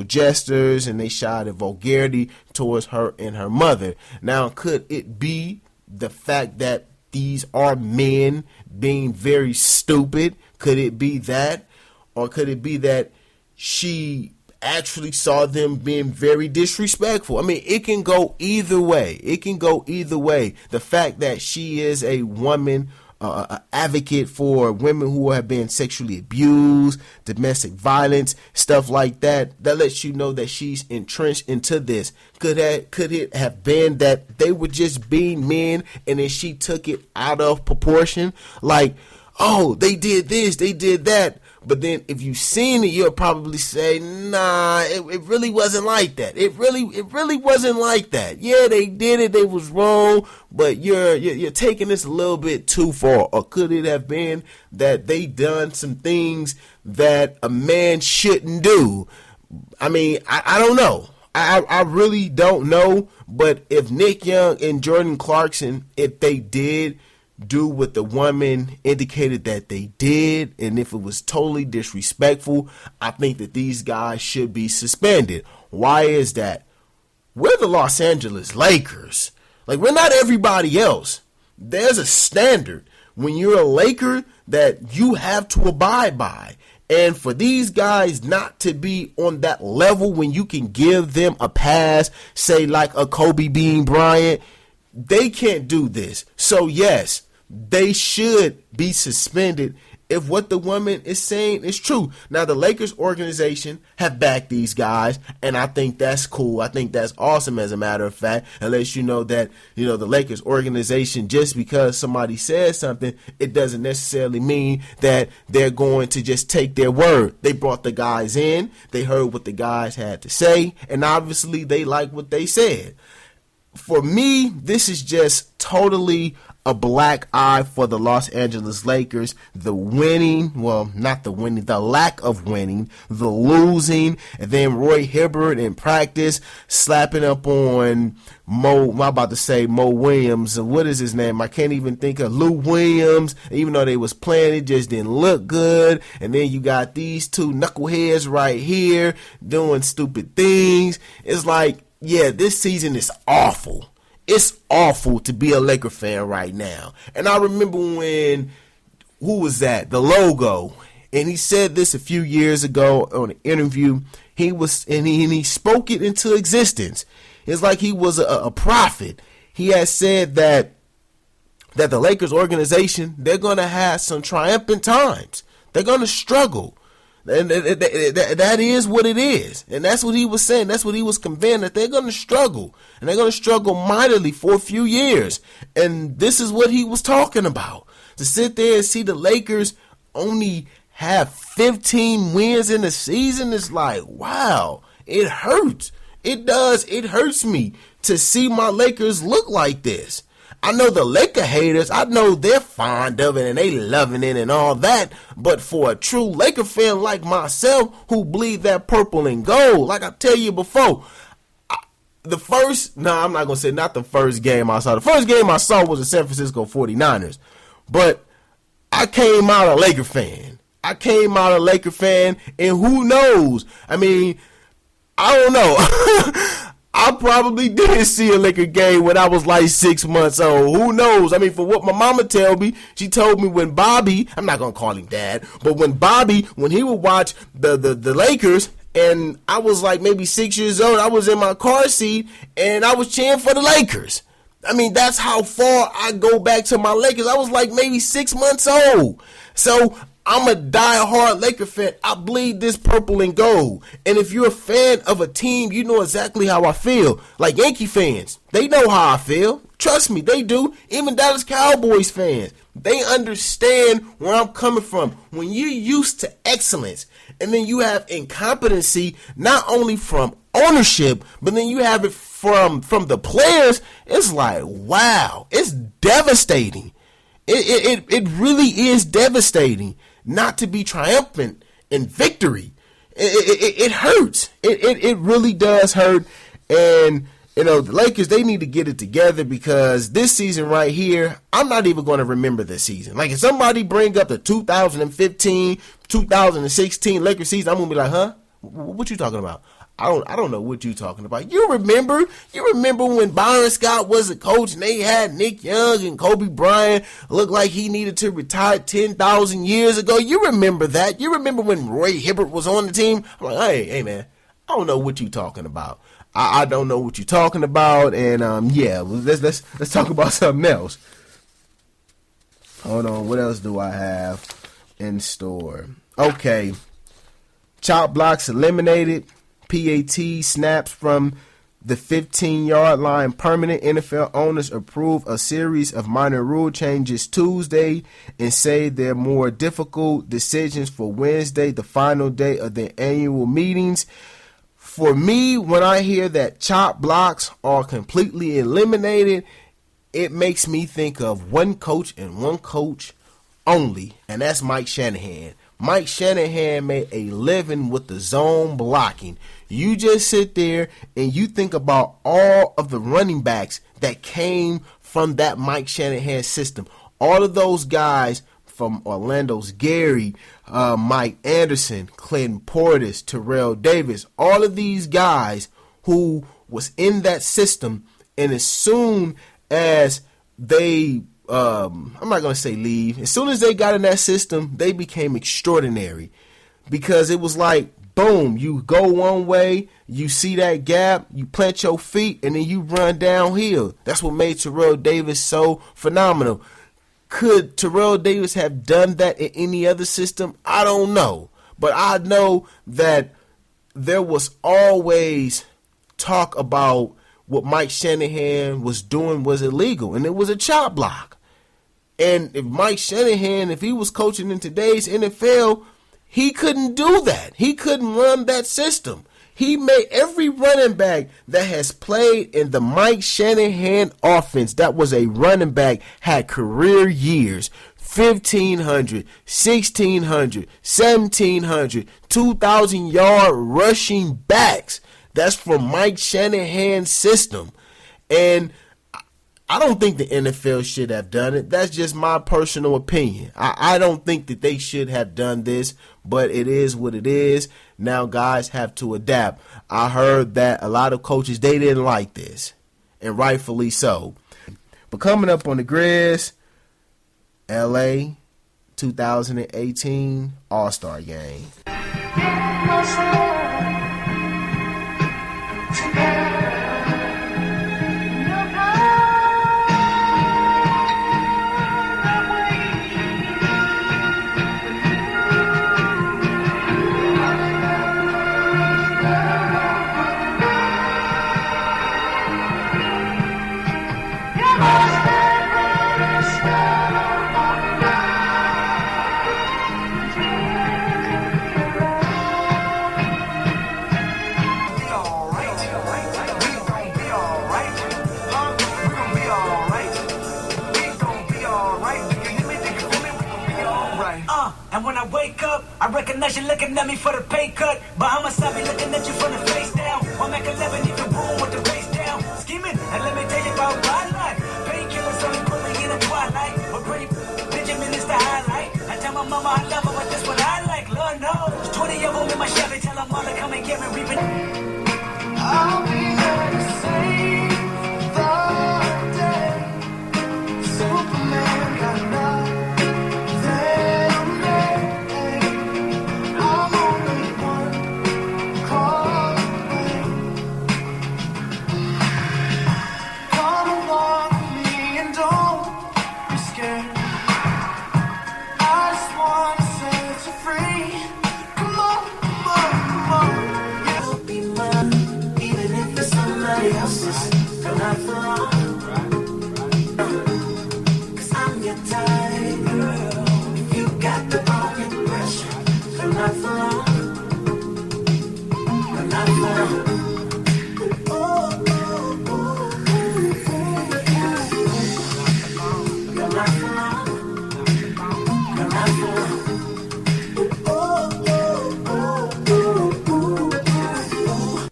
gestures, and they shot at vulgarity towards her and her mother. Now, could it be the fact that these are men being very stupid? Could it be that? Or could it be that she actually saw them being very disrespectful? I mean, it can go either way. The fact that she is a woman, an advocate for women who have been sexually abused, domestic violence, stuff like that, that lets you know that she's entrenched into this. Could it have been that they were just being men, and then she took it out of proportion? Like, oh, they did this, they did that, But then if you've seen it, you'll probably say, nah, it really wasn't like that. It really wasn't like that. Yeah, they did it. They was wrong, but you're taking this a little bit too far. Or could it have been that they done some things that a man shouldn't do? I mean, I don't know. I really don't know. But if Nick Young and Jordan Clarkson, if they did do what the woman indicated that they did, and if it was totally disrespectful, I think that these guys should be suspended. Why is that? We're the Los Angeles Lakers. Like, we're not everybody else. There's a standard when you're a Laker that you have to abide by. And for these guys not to be on that level when you can give them a pass, say like a Kobe Bean Bryant, they can't do this. So yes, they should be suspended if what the woman is saying is true. Now, the Lakers organization have backed these guys, and I think that's cool. I think that's awesome, as a matter of fact, unless you know that, the Lakers organization, just because somebody says something, it doesn't necessarily mean that they're going to just take their word. They brought the guys in, they heard what the guys had to say, and obviously they like what they said. For me, this is just totally a black eye for the Los Angeles Lakers. The lack of winning, the losing, and then Roy Hibbert in practice slapping up on Mo Williams. What is his name? I can't even think of Lou Williams. Even though they was playing, it just didn't look good. And then you got these two knuckleheads right here doing stupid things. It's like, yeah, this season is awful. It's awful to be a Laker fan right now. And I remember when, who was that? The Logo. And he said this a few years ago on an interview. He spoke it into existence. It's like he was a prophet. He had said that the Lakers organization, they're going to have some triumphant times. They're going to struggle. And that is what it is. And that's what he was saying. That's what he was conveying, that they're going to struggle. And they're going to struggle mightily for a few years. And this is what he was talking about. To sit there and see the Lakers only have 15 wins in the season is like, wow, it hurts. It does. It hurts me to see my Lakers look like this. I know the Laker haters, I know they're fond of it and they loving it and all that. But for a true Laker fan like myself who bleed that purple and gold, like I tell you before, not the first game I saw. The first game I saw was the San Francisco 49ers. But I came out a Laker fan. And who knows? I mean, I don't know. I probably did see a Laker game when I was like 6 months old. Who knows? I mean, for what my mama told me, she told me when Bobby, I'm not going to call him dad, but when he would watch the Lakers, and I was like maybe 6 years old, I was in my car seat, and I was cheering for the Lakers. I mean, that's how far I go back to my Lakers. I was like maybe 6 months old. So I'm a die-hard Laker fan. I bleed this purple and gold. And if you're a fan of a team, you know exactly how I feel. Like Yankee fans, they know how I feel. Trust me, they do. Even Dallas Cowboys fans, they understand where I'm coming from. When you're used to excellence, and then you have incompetency, not only from ownership, but then you have it from the players, it's like, wow, it's devastating. It really is devastating not to be triumphant in victory. It hurts. It really does hurt. And, the Lakers, they need to get it together, because this season right here, I'm not even going to remember this season. Like, if somebody bring up the 2015, 2016 Lakers season, I'm going to be like, huh? What you talking about? I don't know what you talking about. You remember when Byron Scott was a coach and they had Nick Young and Kobe Bryant look like he needed to retire 10,000 years ago? You remember that? You remember when Roy Hibbert was on the team? I'm like, hey man, I don't know what you talking about. I don't know what you're talking about. And let's talk about something else. Hold on, what else do I have in store? Okay, chop blocks eliminated. PAT snaps from The 15-yard line. Permanent NFL owners approve a series of minor rule changes Tuesday and say they're more difficult decisions for Wednesday, the final day of their annual meetings. For me, when I hear that chop blocks are completely eliminated, it makes me think of one coach and one coach only, and that's Mike Shanahan. Mike Shanahan made a living with the zone blocking. You just sit there and you think about all of the running backs that came from that Mike Shanahan system. All of those guys from Orlando's Gary, Mike Anderson, Clinton Portis, Terrell Davis, all of these guys who was in that system, and as soon as they I'm not going to say leave. As soon as they got in that system, they became extraordinary because it was like, boom, you go one way, you see that gap, you plant your feet, and then you run downhill. That's what made Terrell Davis so phenomenal. Could Terrell Davis have done that in any other system? I don't know. But I know that there was always talk about what Mike Shanahan was doing was illegal, and it was a chop block. And if Mike Shanahan, if he was coaching in today's NFL, he couldn't do that. He couldn't run that system. He made every running back that has played in the Mike Shanahan offense that was a running back had career years. 1,500, 1,600, 1,700, 2,000-yard rushing backs. That's from Mike Shanahan's system. And I don't think the NFL should have done it. That's just my personal opinion. I don't think that they should have done this, but it is what it is. Now guys have to adapt. I heard that a lot of coaches, they didn't like this, and rightfully so. But coming up on the Grizz, LA 2018 All-Star Game. And when I wake up, I recognize you looking at me for the pay cut. Bahamas, I be looking at you from the face down. One Mac 11, you can room with the bass down. Scheming, and let me tell you about my life. Painkillers only pulling in the twilight. But pretty Benjamin is the highlight. I tell my mama I love her, but that's what I like. Lord knows, 20 of them in my Chevy. Tell them all to come and get me reaping. I'll be there to save the day. Superman got nothing.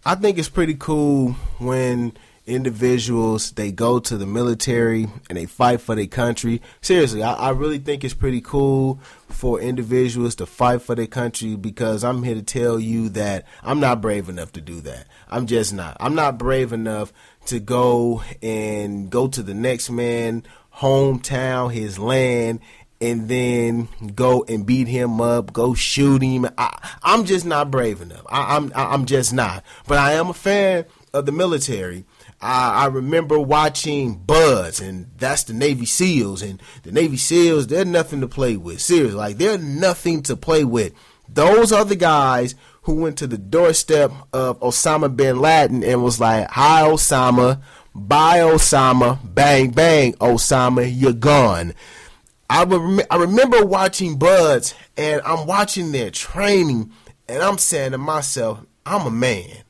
I think it's pretty cool when individuals, they go to the military and they fight for their country. Seriously, I really think it's pretty cool for individuals to fight for their country, because I'm here to tell you that I'm not brave enough to do that. I'm just not. I'm not brave enough to go to the next man hometown, his land, and then go and beat him up, go shoot him. I'm just not brave enough. I'm just not. But I am a fan of the military. I remember watching Buzz, and that's the Navy SEALs. And the Navy SEALs, they're nothing to play with. Seriously, like, they're nothing to play with. Those are the guys who went to the doorstep of Osama bin Laden and was like, "Hi, Osama. Bye, Osama. Bang, bang, Osama. You're gone." I remember watching Buds, and I'm watching their training, and I'm saying to myself, I'm a man.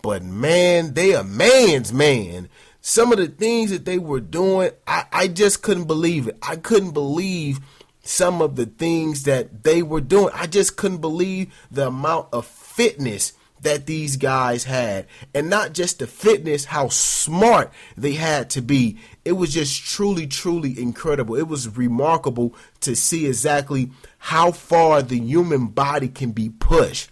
But, man, they a man's man. Some of the things that they were doing, I just couldn't believe it. I couldn't believe some of the things that they were doing. I just couldn't believe the amount of fitness that these guys had. And not just the fitness, how smart they had to be. It was just truly, truly incredible. It was remarkable to see exactly how far the human body can be pushed.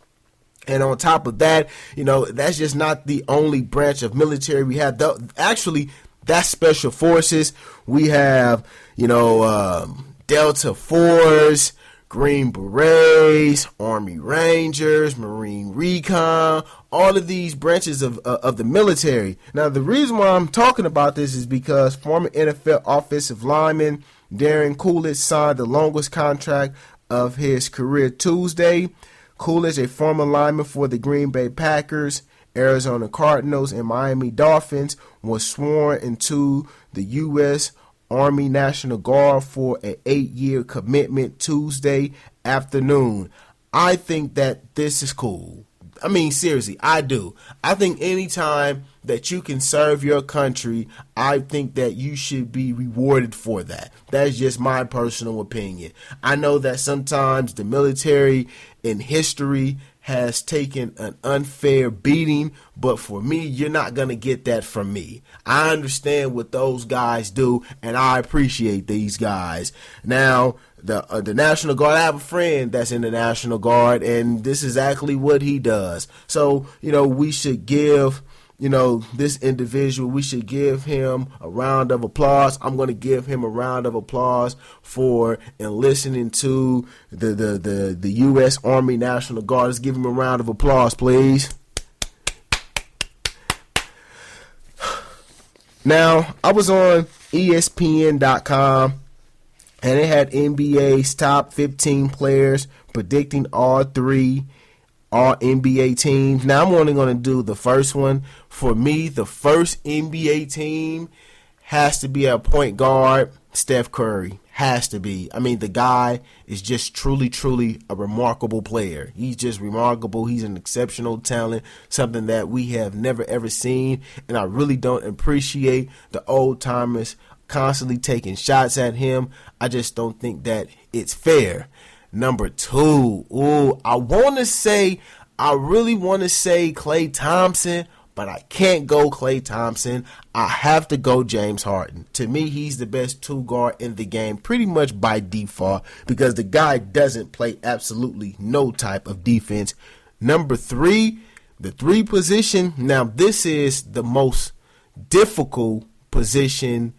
And on top of that, that's just not the only branch of military we have. Actually, that's special forces. We have, Delta Force, Green Berets, Army Rangers, Marine Recon, all of these branches of the military. Now, the reason why I'm talking about this is because former NFL offensive lineman Darren Coolidge signed the longest contract of his career Tuesday. Coolidge, a former lineman for the Green Bay Packers, Arizona Cardinals, and Miami Dolphins, was sworn into the U.S. Army National Guard for an 8-year commitment Tuesday afternoon. I think that this is cool. I mean, seriously, I do. I think anytime that you can serve your country, I think that you should be rewarded for that. That's just my personal opinion. I know that sometimes the military in history has taken an unfair beating, but for me, you're not going to get that from me. I understand what those guys do, and I appreciate these guys. Now, the National Guard, I have a friend that's in the National Guard, and this is exactly what he does. So, we should give this individual, we should give him a round of applause. I'm going to give him a round of applause for listening to the U.S. Army National Guard. Let's give him a round of applause, please. Now, I was on ESPN.com, and it had NBA's top 15 players predicting all NBA teams. Now, I'm only going to do the first one. For me, the first NBA team has to be a point guard, Steph Curry. Has to be. I mean, the guy is just truly, truly a remarkable player. He's just remarkable. He's an exceptional talent, something that we have never, ever seen. And I really don't appreciate the old timers constantly taking shots at him. I just don't think that it's fair. Number 2, I really want to say Klay Thompson, but I can't go Klay Thompson. I have to go James Harden. To me, he's the best 2 guard in the game, pretty much by default, because the guy doesn't play absolutely no type of defense. Number 3, the 3 position. Now, this is the most difficult position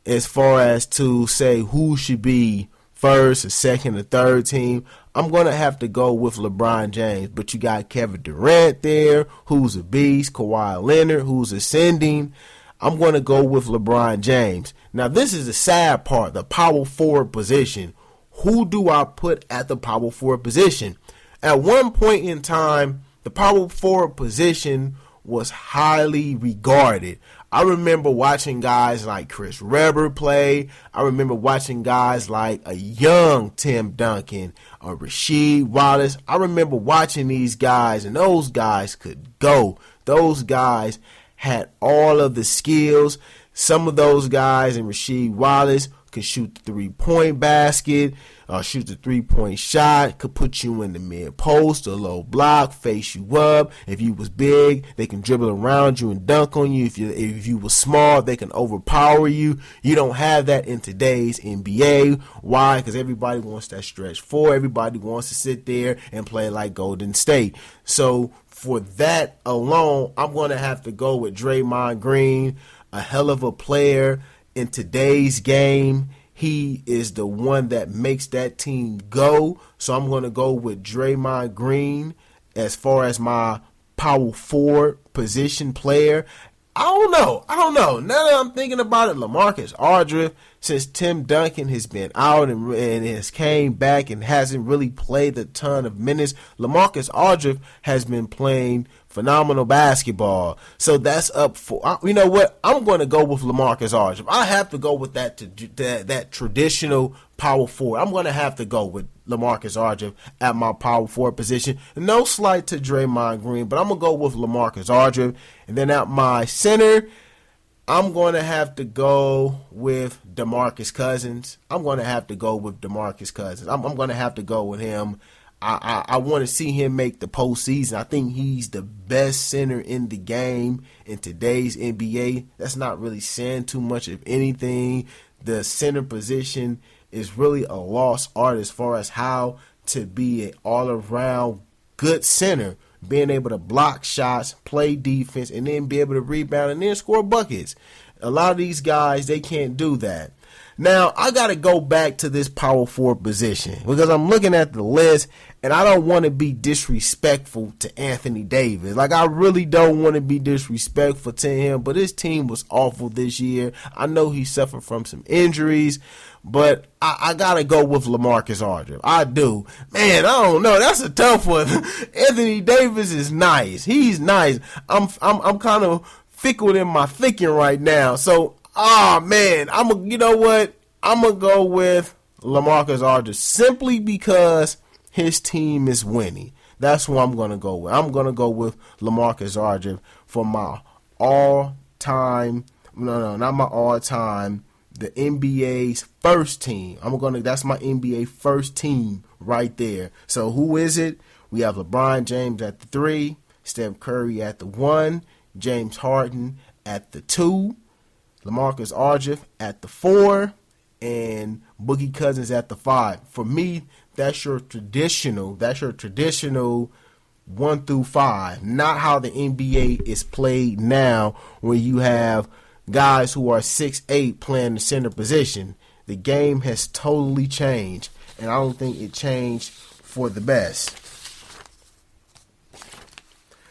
as far as to say who should be first or second or third team. I'm going to have to go with LeBron James, but you got Kevin Durant there, who's a beast, Kawhi Leonard, who's ascending. I'm going to go with LeBron James. Now, this is the sad part, the power forward position. Who do I put at the power forward position? At one point in time, the power forward position was highly regarded. I remember watching guys like Chris Webber play. I remember watching guys like a young Tim Duncan or Rasheed Wallace. I remember watching these guys, and those guys could go. Those guys had all of the skills. Some of those guys, and Rasheed Wallace, could shoot the 3-point basket, shoot the 3-point shot, could put you in the mid-post, a low block, face you up. If you was big, they can dribble around you and dunk on you. If you was small, they can overpower you. You don't have that in today's NBA. Why? Because everybody wants that stretch 4. Everybody wants to sit there and play like Golden State. So for that alone, I'm going to have to go with Draymond Green, a hell of a player in today's game. He is the one that makes that team go. So I'm going to go with Draymond Green as far as my power forward position player. I don't know. Now that I'm thinking about it, LaMarcus Aldridge, since Tim Duncan has been out and has came back and hasn't really played a ton of minutes, LaMarcus Aldridge has been playing phenomenal basketball. So that's up for, you know what? I'm going to go with LaMarcus Aldridge. I have to go with that traditional power forward. I'm going to have to go with LaMarcus Aldridge at my power forward position. No slight to Draymond Green, but I'm going to go with LaMarcus Aldridge. And then at my center, I'm going to have to go with DeMarcus Cousins. I'm going to have to go with him. I want to see him make the postseason. I think he's the best center in the game in today's NBA. That's not really saying too much of anything. The center position is really a lost art as far as how to be an all-around good center, being able to block shots, play defense, and then be able to rebound and then score buckets. A lot of these guys, they can't do that. Now, I got to go back to this power forward position because I'm looking at the list and I don't want to be disrespectful to Anthony Davis. Like, I really don't want to be disrespectful to him, but his team was awful this year. I know he suffered from some injuries, but I got to go with LaMarcus Aldridge. I do. Man, I don't know. That's a tough one. Anthony Davis is nice. He's nice. I'm kind of fickle in my thinking right now. So, man, you know what? I'm going to go with LaMarcus Aldridge simply because his team is winning. That's who I'm going to go with. I'm going to go with LaMarcus Aldridge for my all-time, not my all-time, the NBA's first team. That's my NBA first team right there. So who is it? We have LeBron James at the 3, Steph Curry at the 1, James Harden at the 2, LaMarcus Aldridge at the 4, and Boogie Cousins at the 5. For me, that's your traditional 1 through 5. Not how the NBA is played now, where you have guys who are 6'8" playing the center position. The game has totally changed, and I don't think it changed for the best.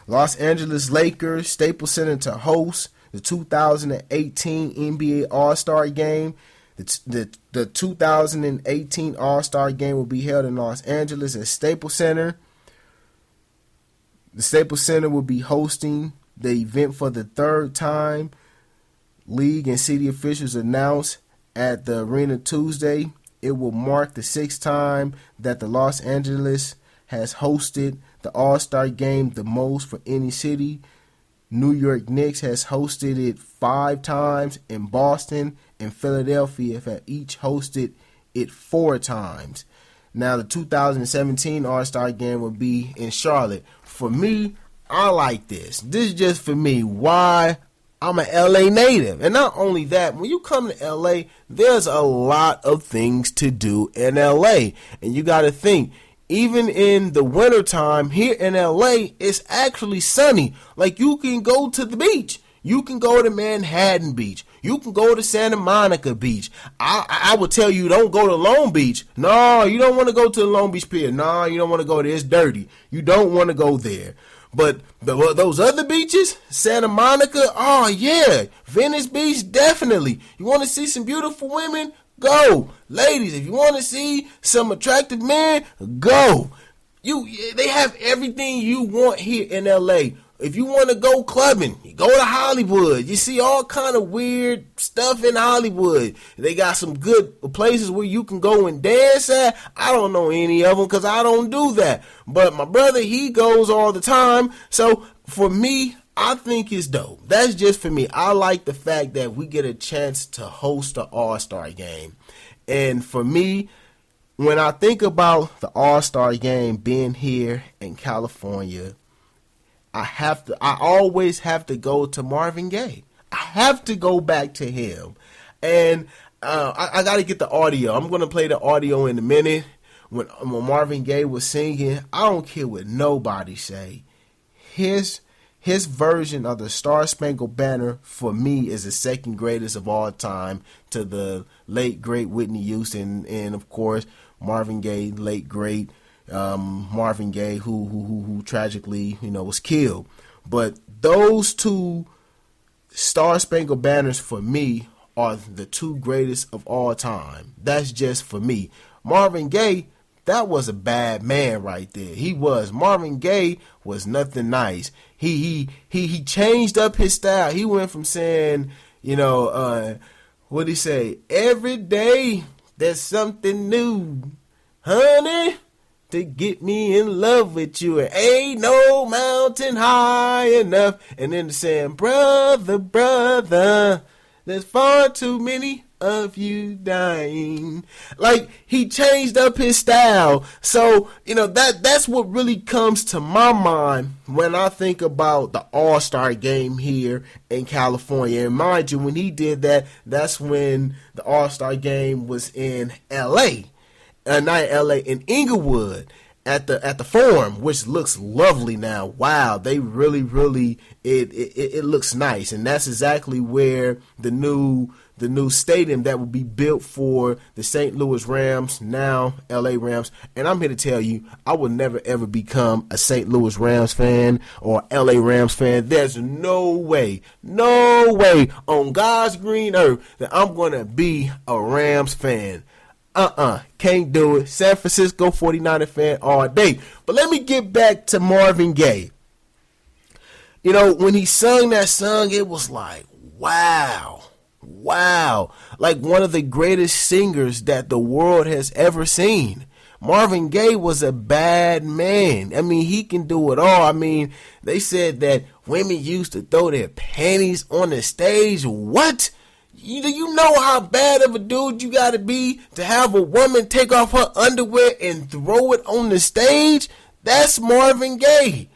Los Angeles Lakers, Staples Center to host the 2018 NBA All-Star Game. The 2018 All-Star Game will be held in Los Angeles at Staples Center. The Staples Center will be hosting the event for the third time. League and city officials announced at the arena Tuesday. It will mark the 6th time that the Los Angeles has hosted the All-Star Game, the most for any city. New York Knicks has hosted it 5 times, and Boston and Philadelphia have each hosted it 4 times. Now, the 2017 All-Star Game will be in Charlotte. For me, I like this. This is just for me. Why? I'm an LA native. And not only that, when you come to LA, there's a lot of things to do in LA. And you got to think, even in the wintertime here in LA, it's actually sunny. Like, you can go to the beach. You can go to Manhattan Beach. You can go to Santa Monica Beach. I would tell you, don't go to Long Beach. No, you don't want to go to the Long Beach Pier. No, you don't want to go there. It's dirty. You don't want to go there. But those other beaches, Santa Monica, oh yeah, Venice Beach, definitely. You want to see some beautiful women? Go. Ladies, if you want to see some attractive men, go. They have everything you want here in LA. If you want to go clubbing, you go to Hollywood. You see all kind of weird stuff in Hollywood. They got some good places where you can go and dance at. I don't know any of them because I don't do that. But my brother, he goes all the time. So for me, I think it's dope. That's just for me. I like the fact that we get a chance to host the All-Star Game. And for me, when I think about the All-Star Game being here in California, I always have to go to Marvin Gaye. I have to go back to him. And I got to get the audio. I'm going to play the audio in a minute. When Marvin Gaye was singing, I don't care what nobody say. His version of the Star Spangled Banner, for me, is the second greatest of all time to the late, great Whitney Houston. And, of course, Marvin Gaye, late, great Marvin Gaye, who tragically, was killed. But those two Star Spangled Banners for me are the two greatest of all time. That's just for me. Marvin Gaye, that was a bad man right there. He was. Marvin Gaye was nothing nice. He changed up his style. He went from saying, what'd he say? Every day there's something new, honey, to get me in love with you. And ain't no mountain high enough. And then saying, brother, brother, there's far too many of you dying. Like, he changed up his style. So, that's what really comes to my mind when I think about the All-Star game here in California. And mind you, when he did that, that's when the All-Star game was in L.A. Not in L.A., in Inglewood. At the Forum, which looks lovely now. Wow, they really it looks nice, and that's exactly where the new stadium that will be built for the St. Louis Rams, now LA Rams. And I'm here to tell you, I will never ever become a St. Louis Rams fan or LA Rams fan. There's no way on God's green earth that I'm gonna be a Rams fan. Can't do it. San Francisco 49er fan all day. But let me get back to Marvin Gaye. When he sung that song, it was like, wow. Like one of the greatest singers that the world has ever seen. Marvin Gaye was a bad man. I mean, he can do it all. I mean, they said that women used to throw their panties on the stage. What? You know how bad of a dude you gotta be to have a woman take off her underwear and throw it on the stage? That's Marvin Gaye.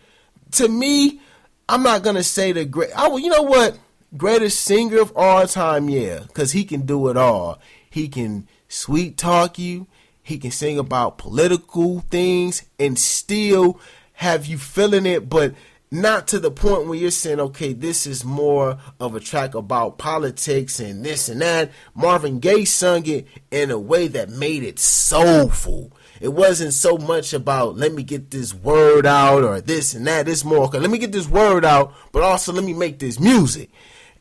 To me, I'm not gonna say the great. You know what? Greatest singer of all time, yeah, because he can do it all. He can sweet talk you. He can sing about political things and still have you feeling it, but not to the point where you're saying, okay, this is more of a track about politics and this and that. Marvin Gaye sung it in a way that made it soulful. It wasn't so much about, let me get this word out or this and that. It's more, okay, let me get this word out, but also let me make this music.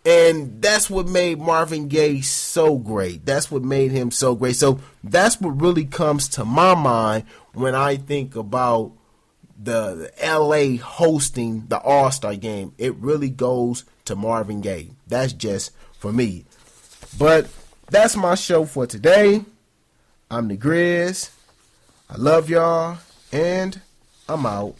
And that's what made Marvin Gaye so great. That's what made him so great. So that's what really comes to my mind when I think about the LA hosting the All-Star game. It really goes to Marvin Gaye. That's just for me. But that's my show for today. I'm the Grizz. I love y'all, and I'm out.